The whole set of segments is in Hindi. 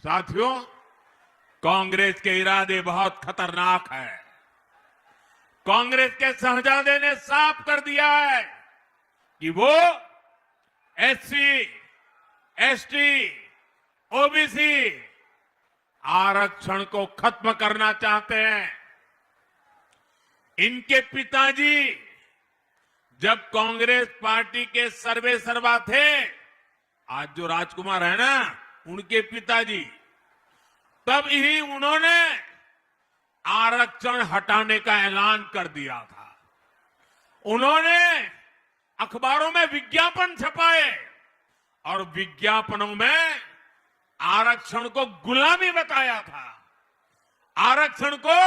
साथियों, कांग्रेस के इरादे बहुत खतरनाक हैं। कांग्रेस के शहजादे ने साफ कर दिया है कि वो एससी, एसटी, ओबीसी आरक्षण को खत्म करना चाहते हैं। इनके पिताजी जब कांग्रेस पार्टी के सर्वे सर्वा थे, आज जो राजकुमार है ना, उनके पिताजी, तब ही उन्होंने आरक्षण हटाने का ऐलान कर दिया था। उन्होंने अखबारों में विज्ञापन छपाए और विज्ञापनों में आरक्षण को गुलामी बताया था, आरक्षण को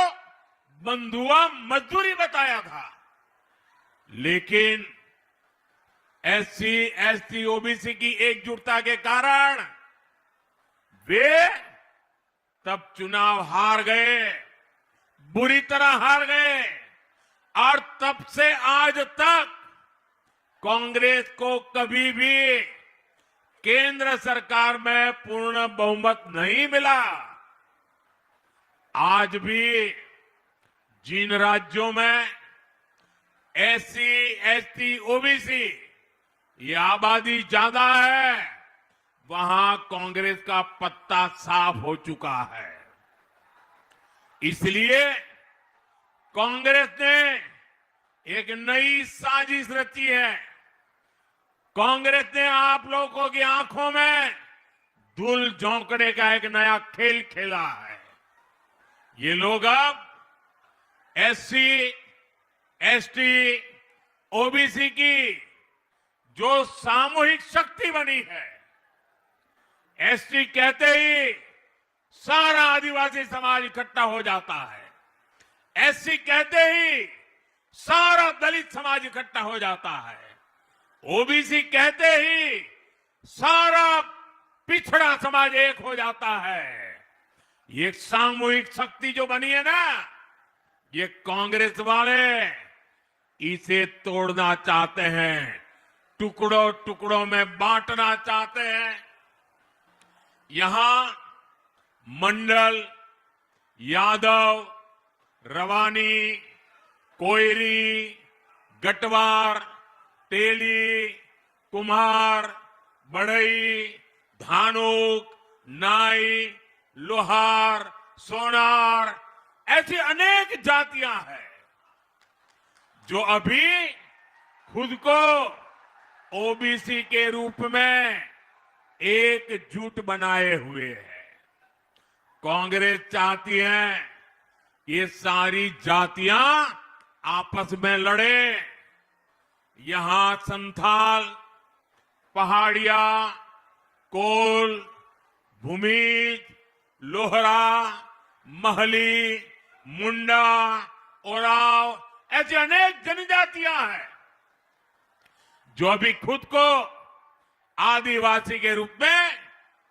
बंधुआ मजदूरी बताया था। लेकिन एससी, एसटी, ओबीसी की एकजुटता के कारण वे तब चुनाव हार गए, बुरी तरह हार गए, और तब से आज तक कांग्रेस को कभी भी केंद्र सरकार में पूर्ण बहुमत नहीं मिला। आज भी जिन राज्यों में एससी, एसटी, ओबीसी ये आबादी ज्यादा है, वहां कांग्रेस का पत्ता साफ हो चुका है। इसलिए कांग्रेस ने एक नई साजिश रची है। कांग्रेस ने आप लोगों की आंखों में धूल झोंकने का एक नया खेल खेला है। ये लोग अब एससी, एसटी, ओबीसी की जो सामूहिक शक्ति बनी है, एसटी कहते ही सारा आदिवासी समाज इकट्ठा हो जाता है, एससी कहते ही सारा दलित समाज इकट्ठा हो जाता है, ओबीसी कहते ही सारा पिछड़ा समाज एक हो जाता है। ये सामूहिक शक्ति जो बनी है ना, ये कांग्रेस वाले इसे तोड़ना चाहते हैं, टुकड़ों टुकड़ों में बांटना चाहते हैं। यहां मंडल, यादव, रवानी, कोयरी, गटवार, तेली, कुम्हार, बढ़ई, धानुक, नाई, लोहार, सोनार, ऐसी अनेक जातियां हैं जो अभी खुद को ओबीसी के रूप में एकजुट बनाए हुए हैं। कांग्रेस चाहती है ये सारी जातियां आपस में लड़े। यहां संथाल, पहाड़िया, कोल, भूमिज, लोहरा, महली, मुंडा, ओराव, ऐसी अनेक जनजातियां हैं जो अभी खुद को आदिवासी के रूप में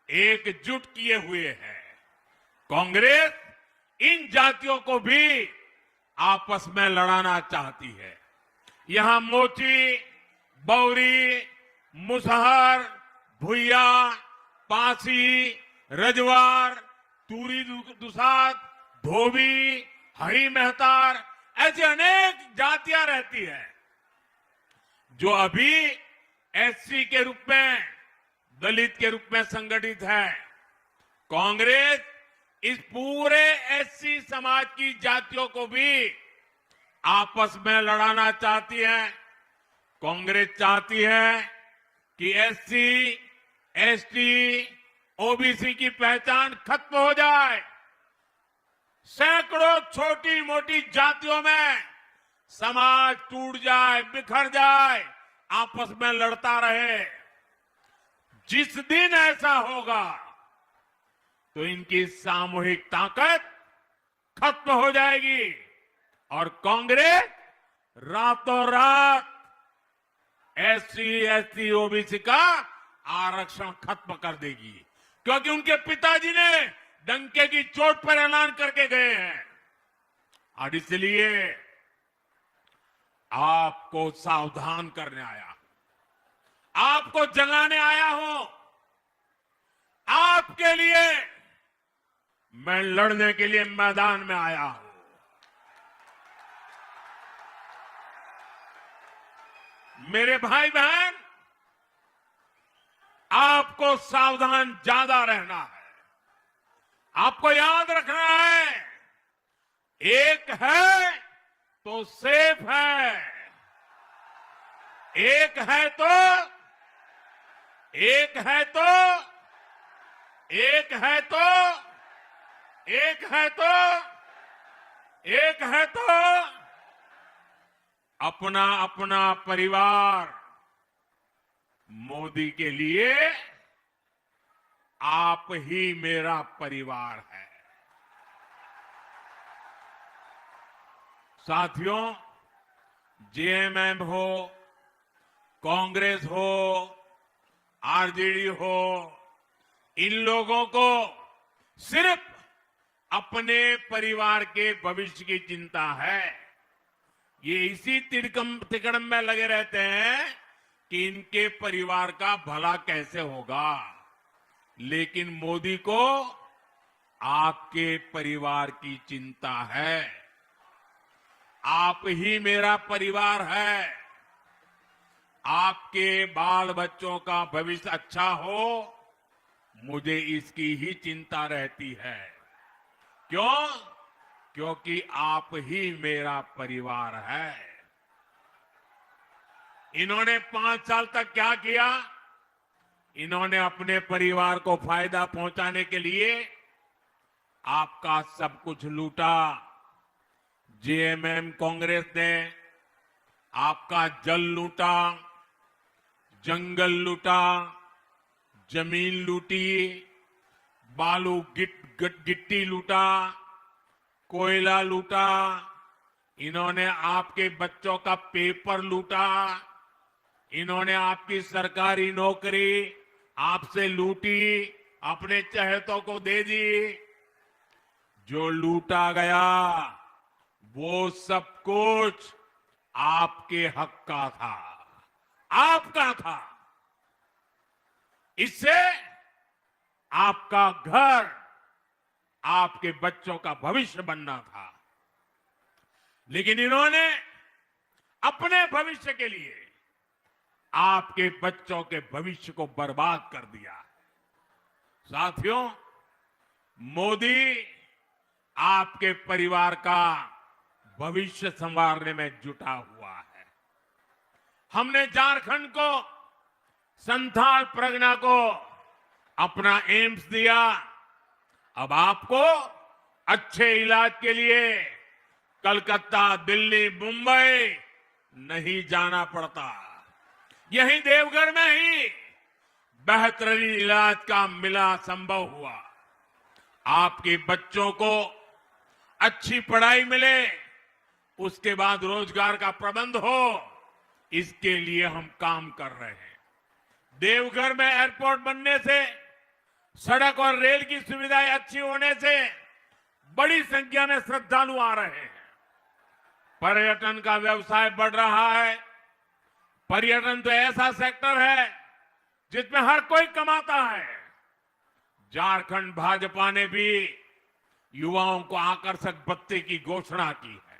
एकजुट किए हुए हैं। कांग्रेस इन जातियों को भी आपस में लड़ाना चाहती है। यहां मोची, बौरी, मुसहर, भुइया, पासी, रजवार, तूरी दुसाद, धोबी, हरी मेहतार, ऐसी अनेक जातियां रहती हैं जो अभी एससी के रूप में, दलित के रूप में संगठित है। कांग्रेस इस पूरे एससी समाज की जातियों को भी आपस में लड़ाना चाहती है। कांग्रेस चाहती है कि एससी, एसटी, ओबीसी की पहचान खत्म हो जाए। सैकड़ों छोटी मोटी जातियों में समाज टूट जाए, बिखर जाए, आपस में लड़ता रहे। जिस दिन ऐसा होगा तो इनकी सामूहिक ताकत खत्म हो जाएगी और कांग्रेस रातों रात एससी, एसटी, ओबीसी का आरक्षण खत्म कर देगी, क्योंकि उनके पिताजी ने डंके की चोट पर ऐलान करके गए हैं। और इसलिए आपको सावधान करने आया, आपको जगाने आया हूं। आपके लिए मैं लड़ने के लिए मैदान में आया हूं। मेरे भाई बहन, आपको सावधान ज्यादा रहना है। आपको याद रखना है, एक है तो सेफ है, एक है तो एक है तो एक है तो एक है तो एक है तो अपना अपना परिवार। मोदी के लिए आप ही मेरा परिवार है। साथियों, जेएमएम हो, कांग्रेस हो, आरजेडी हो, इन लोगों को सिर्फ अपने परिवार के भविष्य की चिंता है। ये इसी तिकड़म में लगे रहते हैं कि इनके परिवार का भला कैसे होगा, लेकिन मोदी को आपके परिवार की चिंता है। आप ही मेरा परिवार है। आपके बाल बच्चों का भविष्य अच्छा हो, मुझे इसकी ही चिंता रहती है। क्यों? क्योंकि आप ही मेरा परिवार है। इन्होंने 5 साल तक क्या किया? इन्होंने अपने परिवार को फायदा पहुंचाने के लिए आपका सब कुछ लूटा। जेएमएम कांग्रेस ने आपका जल लूटा, जंगल लूटा, जमीन लूटी, बालू गिट्टी लूटा, कोयला लूटा। इन्होंने आपके बच्चों का पेपर लूटा। इन्होंने आपकी सरकारी नौकरी आपसे लूटी, अपने चहेतों को दे दी। जो लूटा गया वो सब कुछ आपके हक का था, आपका था। इससे आपका घर, आपके बच्चों का भविष्य बनना था। लेकिन इन्होंने अपने भविष्य के लिए आपके बच्चों के भविष्य को बर्बाद कर दिया। साथियों, मोदी आपके परिवार का भविष्य संवारने में जुटा हुआ है। हमने झारखंड को, संथाल परगना को अपना एम्स दिया। अब आपको अच्छे इलाज के लिए कलकत्ता, दिल्ली, मुंबई नहीं जाना पड़ता। यहीं देवघर में ही बेहतरीन इलाज का मिला संभव हुआ। आपके बच्चों को अच्छी पढ़ाई मिले, उसके बाद रोजगार का प्रबंध हो, इसके लिए हम काम कर रहे हैं। देवघर में एयरपोर्ट बनने से, सड़क और रेल की सुविधाएं अच्छी होने से बड़ी संख्या में श्रद्धालु आ रहे हैं। पर्यटन का व्यवसाय बढ़ रहा है। पर्यटन तो ऐसा सेक्टर है जिसमें हर कोई कमाता है। झारखंड भाजपा ने भी युवाओं को आकर्षक भत्ते की घोषणा की है,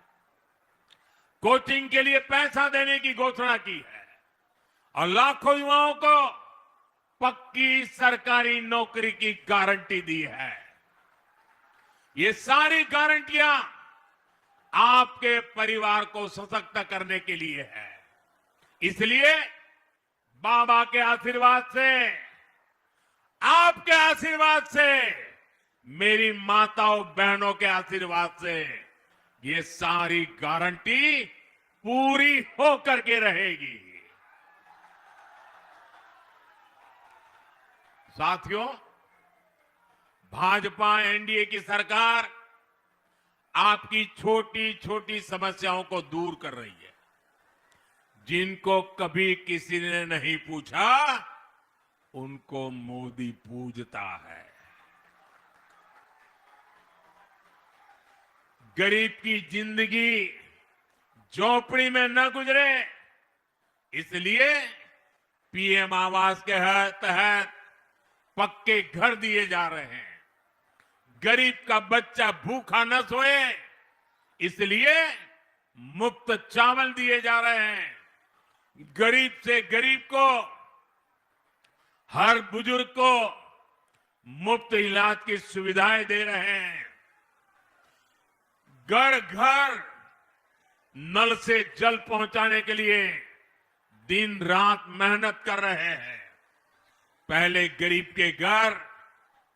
कोचिंग के लिए पैसा देने की घोषणा की है और लाखों युवाओं को पक्की सरकारी नौकरी की गारंटी दी है। ये सारी गारंटियां आपके परिवार को सशक्त करने के लिए है। इसलिए बाबा के आशीर्वाद से, आपके आशीर्वाद से, मेरी माताओं बहनों के आशीर्वाद से ये सारी गारंटी पूरी होकर के रहेगी। साथियों, भाजपा एनडीए की सरकार आपकी छोटी छोटी समस्याओं को दूर कर रही है। जिनको कभी किसी ने नहीं पूछा, उनको मोदी पूजता है। गरीब की जिंदगी झोपड़ी में न गुजरे, इसलिए पीएम आवास के तहत पक्के घर दिए जा रहे हैं। गरीब का बच्चा भूखा न सोए, इसलिए मुफ्त चावल दिए जा रहे हैं। गरीब से गरीब को, हर बुजुर्ग को मुफ्त इलाज की सुविधाएं दे रहे हैं। घर घर नल से जल पहुंचाने के लिए दिन रात मेहनत कर रहे हैं। पहले गरीब के घर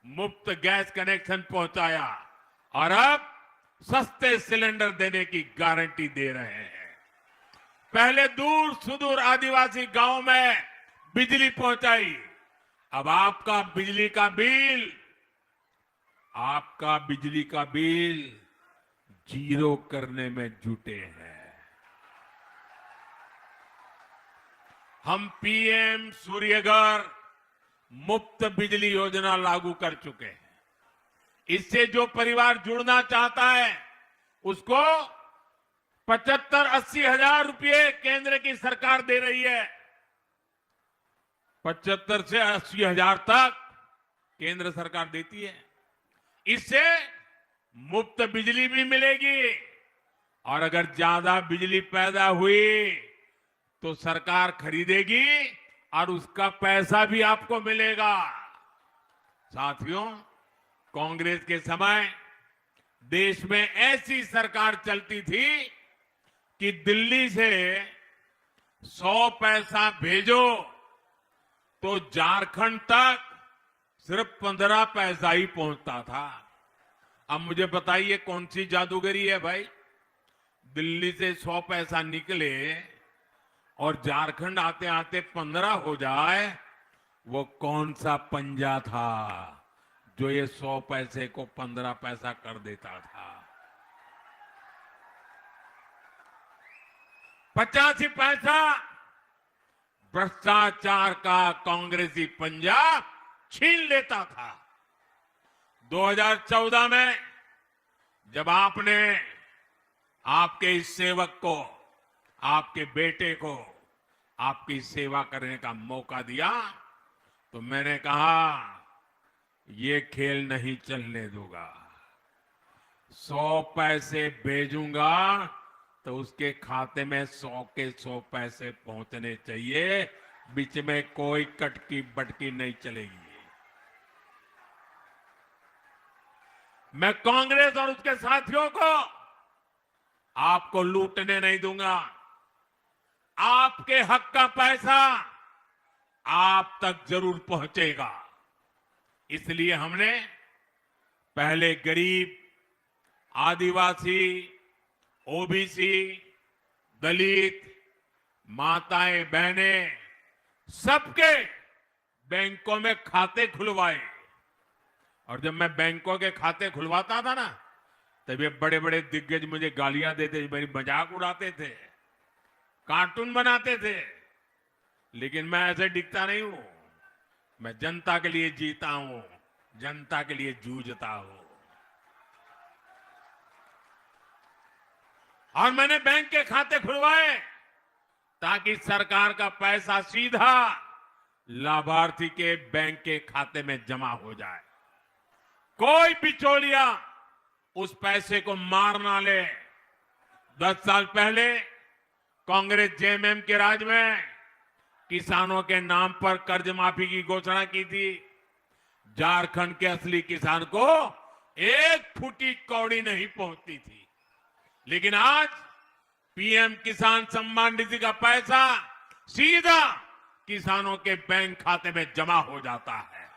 मुफ्त गैस कनेक्शन पहुंचाया और अब सस्ते सिलेंडर देने की गारंटी दे रहे हैं। पहले दूर सुदूर आदिवासी गांव में बिजली पहुंचाई, अब आपका बिजली का बिल जीरो करने में जुटे हैं। हम पीएम सूर्यघर मुफ्त बिजली योजना लागू कर चुके हैं। इससे जो परिवार जुड़ना चाहता है उसको 75-80 हजार रुपए केंद्र की सरकार दे रही है। 75 से 80 हजार तक केंद्र सरकार देती है। इससे मुफ्त बिजली भी मिलेगी और अगर ज्यादा बिजली पैदा हुई तो सरकार खरीदेगी और उसका पैसा भी आपको मिलेगा। साथियों, कांग्रेस के समय देश में ऐसी सरकार चलती थी कि दिल्ली से 100 पैसा भेजो तो झारखंड तक सिर्फ 15 पैसा ही पहुंचता था। अब मुझे बताइए कौन सी जादूगरी है भाई? दिल्ली से 100 पैसा निकले और झारखंड आते आते 15 हो जाए, वो कौन सा पंजा था जो ये 100 पैसे को 15 पैसा कर देता था? 85 पैसा भ्रष्टाचार का कांग्रेसी पंजा छीन लेता था। 2014 में जब आपने आपके इस सेवक को, आपके बेटे को आपकी सेवा करने का मौका दिया तो मैंने कहा ये खेल नहीं चलने दूंगा। 100 पैसे भेजूंगा तो उसके खाते में 100 के 100 पैसे पहुंचने चाहिए, बीच में कोई कटकी बटकी नहीं चलेगी। मैं कांग्रेस और उसके साथियों को आपको लूटने नहीं दूंगा। आपके हक का पैसा आप तक जरूर पहुंचेगा। इसलिए हमने पहले गरीब, आदिवासी, ओबीसी, दलित, माताएं, बहनें सबके बैंकों में खाते खुलवाए। और जब मैं बैंकों के खाते खुलवाता था ना, तब ये बड़े बड़े दिग्गज मुझे गालियां देते, मेरी मजाक उड़ाते थे, कार्टून बनाते थे। लेकिन मैं ऐसे दिखता नहीं हूं। मैं जनता के लिए जीता हूं, जनता के लिए जूझता हूं। और मैंने बैंक के खाते खुलवाए ताकि सरकार का पैसा सीधा लाभार्थी के बैंक के खाते में जमा हो जाए। कोई बिचौलिया उस पैसे को मार ना ले। 10 साल पहले कांग्रेस जेएमएम के राज में किसानों के नाम पर कर्ज माफी की घोषणा की थी। झारखंड के असली किसान को एक फूटी कौड़ी नहीं पहुंचती थी। लेकिन आज पीएम किसान सम्मान निधि का पैसा सीधा किसानों के बैंक खाते में जमा हो जाता है।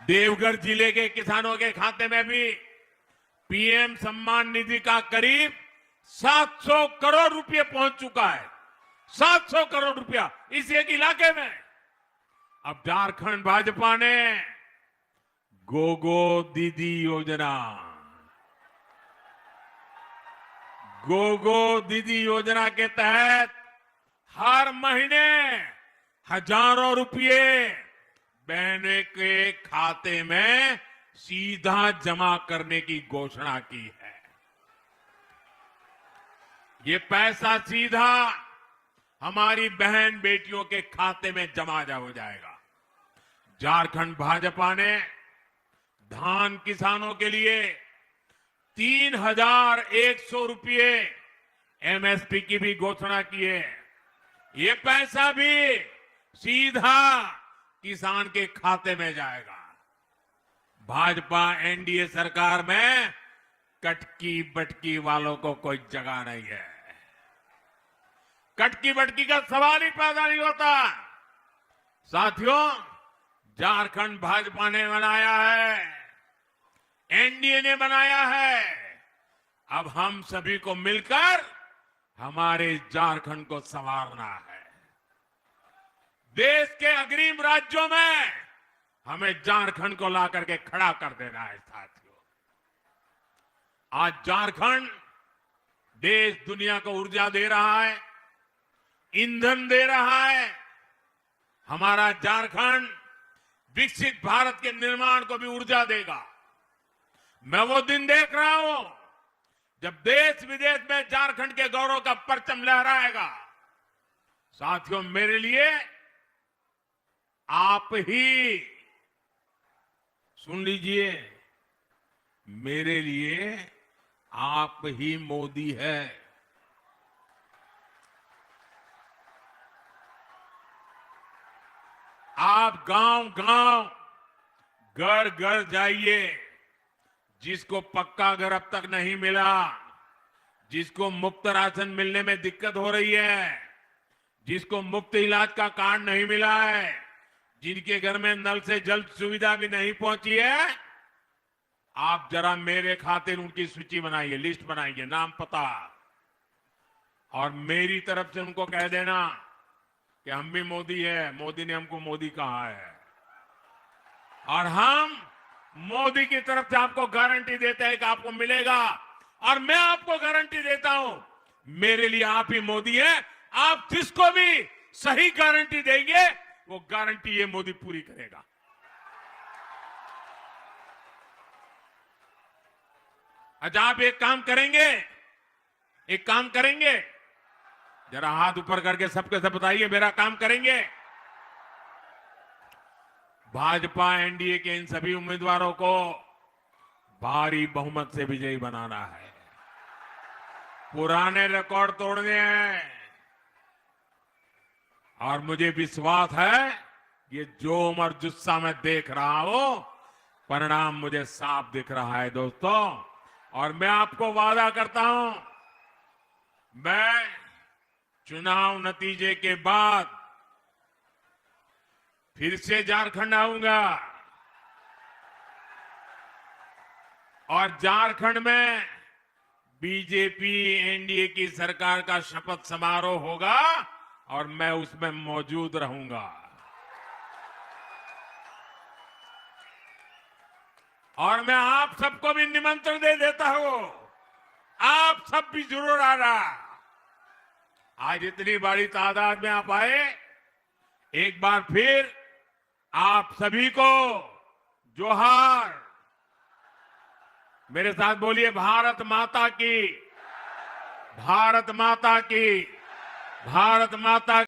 देवघर जिले के किसानों के खाते में भी पीएम सम्मान निधि का करीब 700 करोड़ रुपए पहुंच चुका है। 700 करोड़ रुपया इस एक इलाके में। अब झारखंड भाजपा ने गोगो दीदी योजना, गोगो दीदी योजना के तहत हर महीने हजारों रुपए बहने के खाते में सीधा जमा करने की घोषणा की है। ये पैसा सीधा हमारी बहन बेटियों के खाते में जमा हो जाएगा। झारखंड भाजपा ने धान किसानों के लिए 3,100 रुपये एमएसपी की भी घोषणा की है। ये पैसा भी सीधा किसान के खाते में जाएगा। भाजपा एनडीए सरकार में कटकी बटकी वालों को कोई जगह नहीं है। कटकी बटकी का सवाल ही पैदा नहीं होता। साथियों, झारखंड भाजपा ने बनाया है, एनडीए ने बनाया है। अब हम सभी को मिलकर हमारे झारखंड को संवारना है। देश के अग्रिम राज्यों में हमें झारखंड को ला करके खड़ा कर देना है। साथियों, आज झारखंड देश दुनिया को ऊर्जा दे रहा है, ईंधन दे रहा है। हमारा झारखंड विकसित भारत के निर्माण को भी ऊर्जा देगा। मैं वो दिन देख रहा हूं जब देश विदेश में झारखंड के गौरव का परचम लहराएगा। साथियों, मेरे लिए आप ही, सुन लीजिए, मेरे लिए आप ही मोदी है। आप गांव-गांव, घर-घर जाइए। जिसको पक्का घर अब तक नहीं मिला, जिसको मुफ्त राशन मिलने में दिक्कत हो रही है, जिसको मुफ्त इलाज का कार्ड नहीं मिला है, जिनके घर में नल से जल सुविधा भी नहीं पहुंची है, आप जरा मेरे खातिर उनकी सूची बनाइए, लिस्ट बनाइए, नाम पता, और मेरी तरफ से उनको कह देना कि हम भी मोदी है, मोदी ने हमको मोदी कहा है, और हम मोदी की तरफ से आपको गारंटी देते हैं कि आपको मिलेगा। और मैं आपको गारंटी देता हूं, मेरे लिए आप ही मोदी हैं। आप जिसको भी सही गारंटी देंगे, वो गारंटी ये मोदी पूरी करेगा। अच्छा, आप एक काम करेंगे, जरा हाथ ऊपर करके सबके सब बताइए, मेरा काम करेंगे। भाजपा एनडीए के इन सभी उम्मीदवारों को भारी बहुमत से विजयी बनाना है। पुराने रिकॉर्ड तोड़ने हैं, और मुझे विश्वास है ये जोम और जुस्सा मैं देख रहा हूं, परिणाम मुझे साफ दिख रहा है दोस्तों। और मैं आपको वादा करता हूं, मैं चुनाव नतीजे के बाद फिर से झारखंड आऊंगा, और झारखंड में बीजेपी एनडीए की सरकार का शपथ समारोह होगा, और मैं उसमें मौजूद रहूंगा। और मैं आप सबको भी निमंत्रण दे देता हूं, आप सब भी जरूर आना। आज इतनी बड़ी तादाद में आप आए, एक बार फिर आप सभी को जोहार। मेरे साथ बोलिए, भारत माता की, भारत माता की, भारत माता